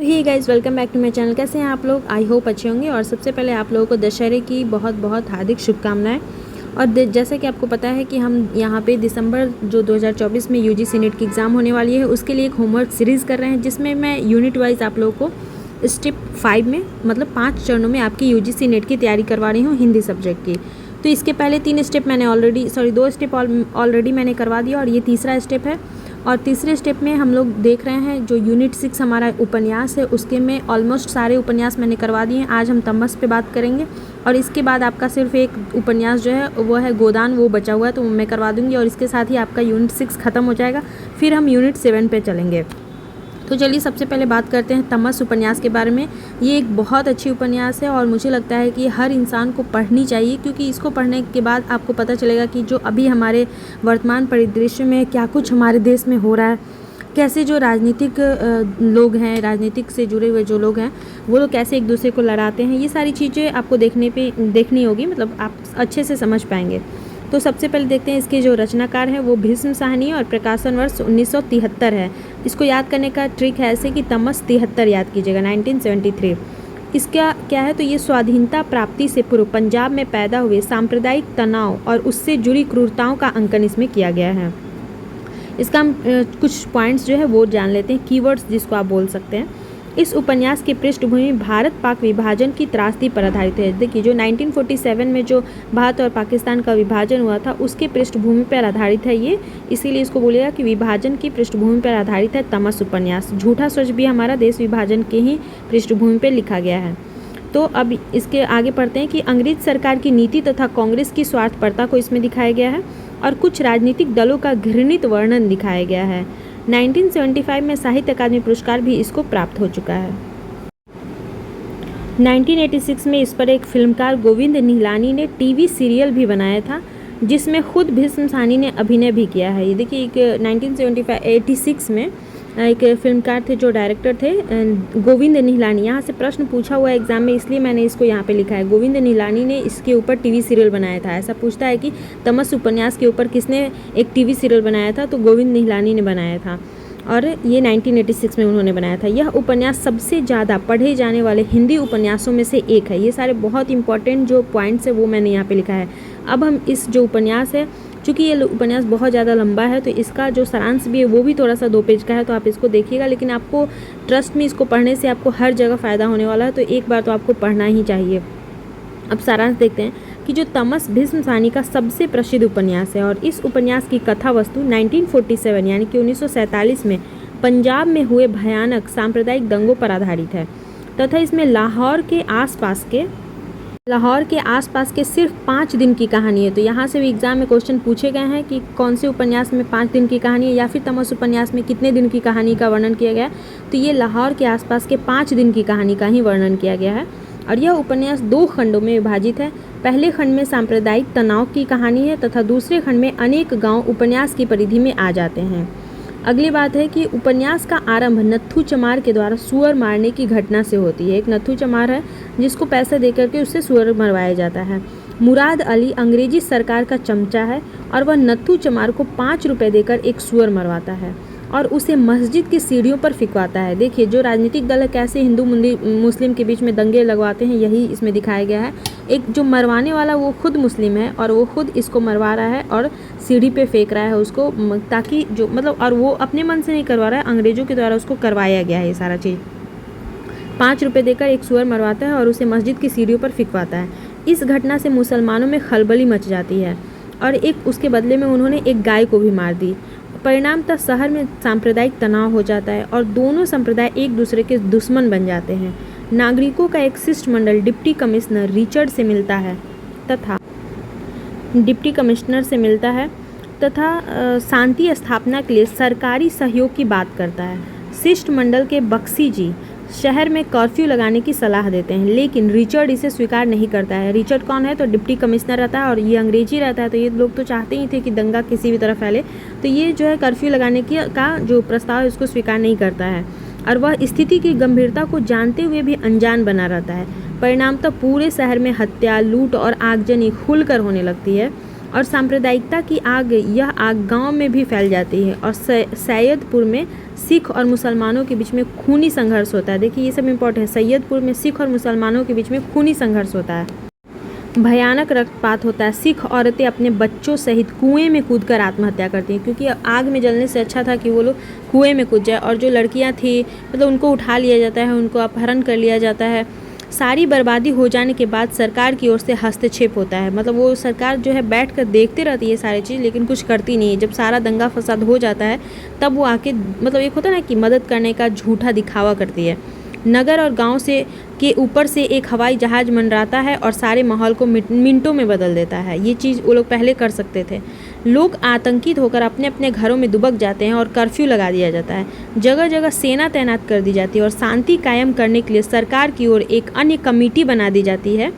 Hey guys, welcome back to my channel. कैसे हैं आप लोग? आई होप अच्छे होंगे। और सबसे पहले आप लोगों को दशहरे की बहुत बहुत हार्दिक शुभकामनाएं। और जैसे कि आपको पता है कि हम यहाँ पे दिसंबर जो 2024 में यूजीसी नेट की एग्ज़ाम होने वाली है उसके लिए एक होमवर्क सीरीज़ कर रहे हैं, जिसमें मैं यूनिट वाइज आप लोगों को स्टेप 5 में मतलब 5 चरणों में आपकी यूजीसी नेट की तैयारी करवा रही हूँ हिंदी सब्जेक्ट की। तो इसके पहले 3 स्टेप मैंने दो स्टेप ऑलरेडी मैंने करवा दिया और ये तीसरा स्टेप है। और तीसरे स्टेप में हम लोग देख रहे हैं जो यूनिट 6 हमारा उपन्यास है उसके में ऑलमोस्ट सारे उपन्यास मैंने करवा दिए हैं। आज हम तमस पे बात करेंगे और इसके बाद आपका सिर्फ एक उपन्यास जो है वो है गोदान, वो बचा हुआ है तो मैं करवा दूंगी और इसके साथ ही आपका यूनिट 6 ख़त्म हो जाएगा। फिर हम यूनिट 7 पे चलेंगे। तो चलिए सबसे पहले बात करते हैं तमस उपन्यास के बारे में। ये एक बहुत अच्छी उपन्यास है और मुझे लगता है कि हर इंसान को पढ़नी चाहिए, क्योंकि इसको पढ़ने के बाद आपको पता चलेगा कि जो अभी हमारे वर्तमान परिदृश्य में क्या कुछ हमारे देश में हो रहा है, कैसे जो राजनीतिक लोग हैं, राजनीतिक से जुड़े हुए जो लोग हैं वो लोग कैसे एक दूसरे को लड़ाते हैं, ये सारी चीज़ें आपको देखनी होगी, मतलब आप अच्छे से समझ पाएंगे। तो सबसे पहले देखते हैं इसके जो रचनाकार हैं वो भीष्म साहनी और प्रकाशन वर्ष 1973 है। इसको याद करने का ट्रिक है ऐसे कि तमस 73 याद कीजिएगा, 1973। इसका क्या है, तो ये स्वाधीनता प्राप्ति से पूर्व पंजाब में पैदा हुए सांप्रदायिक तनाव और उससे जुड़ी क्रूरताओं का अंकन इसमें किया गया है। इसका हम कुछ पॉइंट्स जो है वो जान लेते हैं, कीवर्ड्स जिसको आप बोल सकते हैं। इस उपन्यास की पृष्ठभूमि भारत पाक विभाजन की त्रासदी पर आधारित है। देखिए जो 1947 में जो भारत और पाकिस्तान का विभाजन हुआ था उसके पृष्ठभूमि पर आधारित है ये, इसीलिए इसको बोलेगा कि विभाजन की पृष्ठभूमि पर आधारित है तमस उपन्यास। झूठा सच भी हमारा देश विभाजन के ही पृष्ठभूमि पर लिखा गया है। तो अब इसके आगे पढ़ते हैं कि अंग्रेज सरकार की नीति तथा कांग्रेस की स्वार्थपरता को इसमें दिखाया गया है और कुछ राजनीतिक दलों का घृणित वर्णन दिखाया गया है। 1975 में साहित्य अकादमी पुरस्कार भी इसको प्राप्त हो चुका है। 1986 में इस पर एक फिल्मकार गोविंद निहलानी ने टीवी सीरियल भी बनाया था, जिसमें खुद भीष्म साहनी ने अभिनय भी किया है। ये देखिए एक 1986 में एक फिल्मकार थे जो डायरेक्टर थे गोविंद निहलानी। यहाँ से प्रश्न पूछा हुआ है एग्जाम में, इसलिए मैंने इसको यहाँ पे लिखा है। गोविंद निहलानी ने इसके ऊपर टीवी सीरियल बनाया था। ऐसा पूछता है कि तमस उपन्यास के ऊपर किसने एक टीवी सीरियल बनाया था, तो गोविंद निहलानी ने बनाया था और ये 1986 में उन्होंने बनाया था। यह उपन्यास सबसे ज़्यादा पढ़े जाने वाले हिंदी उपन्यासों में से एक है। ये सारे बहुत इंपॉर्टेंट जो पॉइंट्स है वो मैंने यहाँ पे लिखा है। अब हम इस जो उपन्यास है, चूँकि ये उपन्यास बहुत ज़्यादा लंबा है तो इसका जो सारांश भी है वो भी थोड़ा सा 2 पेज का है, तो आप इसको देखिएगा। लेकिन आपको ट्रस्ट में इसको पढ़ने से आपको हर जगह फ़ायदा होने वाला है, तो एक बार तो आपको पढ़ना ही चाहिए। अब सारांश देखते हैं कि जो तमस भीष्म साहनी का सबसे प्रसिद्ध उपन्यास है और इस उपन्यास की कथा वस्तु 1947 यानी कि 1947 में पंजाब में हुए भयानक सांप्रदायिक दंगों पर आधारित है तथा इसमें लाहौर के आसपास के सिर्फ 5 दिन की कहानी है। तो यहाँ से भी एग्जाम में क्वेश्चन पूछे गए हैं कि कौन से उपन्यास में 5 दिन की कहानी है या फिर तमस उपन्यास में कितने दिन की कहानी का वर्णन किया गया है, तो ये लाहौर के आसपास के 5 दिन की कहानी का ही वर्णन किया गया है। और यह उपन्यास 2 खंडों में विभाजित है। पहले खंड में सांप्रदायिक तनाव की कहानी है तथा दूसरे खंड में अनेक गाँव उपन्यास की परिधि में आ जाते हैं। अगली बात है कि उपन्यास का आरंभ नत्थू चमार के द्वारा सुअर मारने की घटना से होती है। एक नत्थू चमार है जिसको पैसे देकर के उससे सुअर मरवाया जाता है। मुराद अली अंग्रेजी सरकार का चमचा है और वह नत्थू चमार को 5 रुपये देकर एक सुअर मरवाता है और उसे मस्जिद की सीढ़ियों पर फिकवाता है। देखिए जो राजनीतिक दल है कैसे हिंदू मुस्लिम के बीच में दंगे लगवाते हैं, यही इसमें दिखाया गया है। एक जो मरवाने वाला वो खुद मुस्लिम है और वो खुद इसको मरवा रहा है और सीढ़ी पे फेंक रहा है उसको, ताकि जो मतलब और वो अपने मन से नहीं करवा रहा है, अंग्रेजों के द्वारा उसको करवाया गया है ये सारा चीज़। 5 रुपये देकर एक सुअर मरवाता है और उसे मस्जिद की सीढ़ियों पर फिकवाता है। इस घटना से मुसलमानों में खलबली मच जाती है और एक उसके बदले में उन्होंने एक गाय को भी मार दी। परिणामतः शहर में सांप्रदायिक तनाव हो जाता है और दोनों संप्रदाय एक दूसरे के दुश्मन बन जाते हैं। नागरिकों का एक शिष्टमंडल डिप्टी कमिश्नर रिचर्ड से मिलता है तथा शांति स्थापना के लिए सरकारी सहयोग की बात करता है। शिष्टमंडल के बख्शी जी शहर में कर्फ्यू लगाने की सलाह देते हैं, लेकिन रिचर्ड इसे स्वीकार नहीं करता है। रिचर्ड कौन है, तो डिप्टी कमिश्नर रहता है और ये अंग्रेजी रहता है, तो ये लोग तो चाहते ही थे कि दंगा किसी भी तरह फैले, तो ये जो है कर्फ्यू लगाने का जो प्रस्ताव है उसको स्वीकार नहीं करता है और वह स्थिति की गंभीरता को जानते हुए भी अनजान बना रहता है। परिणामतः पूरे शहर में हत्या, लूट और आगजनी खुलकर होने लगती है और सांप्रदायिकता की आग, यह आग गांव में भी फैल जाती है और सैयदपुर में सिख और मुसलमानों के बीच में खूनी संघर्ष होता है। देखिए ये सब इम्पोर्टेंट है। सैयदपुर में सिख और मुसलमानों के बीच में खूनी संघर्ष होता है, भयानक रक्तपात होता है। सिख औरतें अपने बच्चों सहित कुएं में कूदकर आत्महत्या करती हैं, क्योंकि आग में जलने से अच्छा था कि वो लोग कुएं में कूद जाए। और जो लड़कियां थी मतलब उनको उठा लिया जाता है, उनको अपहरण कर लिया जाता है। सारी बर्बादी हो जाने के बाद सरकार की ओर से हस्तक्षेप होता है, मतलब वो सरकार जो है बैठ कर देखते रहती है सारी चीज़, लेकिन कुछ करती नहीं है। जब सारा दंगा फसाद हो जाता है तब वो आके मतलब एक होता है ना कि मदद करने का झूठा दिखावा करती है। नगर और गांव से के ऊपर से एक हवाई जहाज़ मंडराता है और सारे माहौल को मिनटों में बदल देता है। ये चीज़ वो लोग पहले कर सकते थे। लोग आतंकित होकर अपने अपने घरों में दुबक जाते हैं और कर्फ्यू लगा दिया जाता है। जगह जगह सेना तैनात कर दी जाती है और शांति कायम करने के लिए सरकार की ओर एक अन्य कमेटी बना दी जाती है।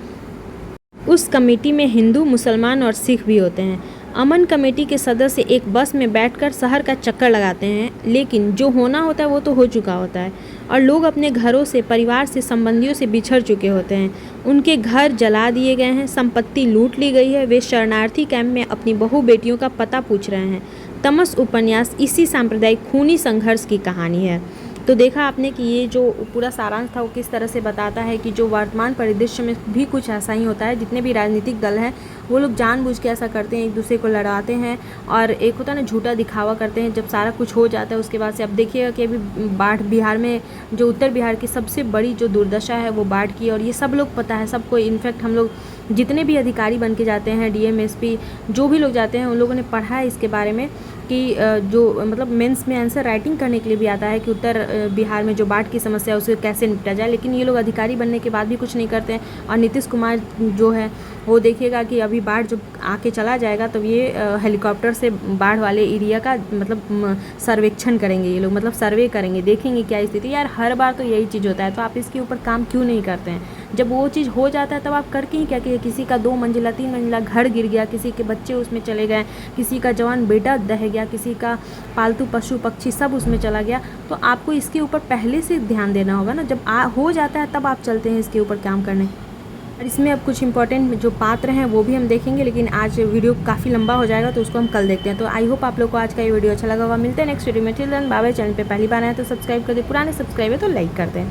उस कमेटी में हिंदू, मुसलमान और सिख भी होते हैं। अमन कमेटी के सदस्य एक बस में बैठकर शहर का चक्कर लगाते हैं, लेकिन जो होना होता है वो तो हो चुका होता है और लोग अपने घरों से, परिवार से, संबंधियों से बिछड़ चुके होते हैं। उनके घर जला दिए गए हैं, संपत्ति लूट ली गई है। वे शरणार्थी कैंप में अपनी बहू बेटियों का पता पूछ रहे हैं। तमस उपन्यास इसी सांप्रदायिक खूनी संघर्ष की कहानी है। तो देखा आपने कि ये जो पूरा सारांश था वो किस तरह से बताता है कि जो वर्तमान परिदृश्य में भी कुछ ऐसा ही होता है। जितने भी राजनीतिक दल हैं वो लोग जानबूझ के ऐसा करते हैं, एक दूसरे को लड़ाते हैं और एक होता है ना झूठा दिखावा करते हैं। जब सारा कुछ हो जाता है उसके बाद से अब देखिएगा कि अभी बाढ़, बिहार में जो उत्तर बिहार की सबसे बड़ी जो दुर्दशा है वो बाढ़ की, और ये सब लोग पता है सबको। इनफैक्ट हम लोग जितने भी अधिकारी बन के जाते हैं, डीएम, एसपी, जो भी लोग जाते हैं उन लोगों ने पढ़ा है इसके बारे में कि जो मतलब मेंस में आंसर राइटिंग करने के लिए भी आता है कि उत्तर बिहार में जो बाढ़ की समस्या है उसे कैसे निपटा जाए। लेकिन ये लोग अधिकारी बनने के बाद भी कुछ नहीं करते हैं। और नीतीश कुमार जो है वो देखिएगा कि अभी बाढ़ जब आके चला जाएगा तब ये हेलीकॉप्टर से बाढ़ वाले एरिया का मतलब सर्वेक्षण करेंगे ये लोग, मतलब सर्वे करेंगे, देखेंगे क्या स्थिति। यार हर बार तो यही चीज़ होता है, तो आप इसके ऊपर काम क्यों नहीं करते हैं? जब वो चीज़ हो जाता है तब आप करके ही क्या कि किसी का 2 मंजिला 3 मंजिला घर गिर गया, किसी के बच्चे उसमें चले गए, किसी का जवान बेटा दह गया, किसी का पालतू पशु पक्षी सब उसमें चला गया, तो आपको इसके ऊपर पहले से ध्यान देना होगा ना। जब हो जाता है तब आप चलते हैं इसके ऊपर काम करने। और इसमें अब कुछ इंपॉर्टेंट जो पात्र हैं वो भी हम देखेंगे, लेकिन आज वीडियो काफ़ी लंबा हो जाएगा तो उसको हम कल देखते हैं। तो आई होप आप लोग को आज का ये वीडियो अच्छा लगा होगा। मिलते हैं नेक्स्ट वीडियो में। Till then bye bye. Channel पे पहली बार आए तो सब्सक्राइब कर दे, पुराने सब्सक्राइब है तो लाइक कर दें।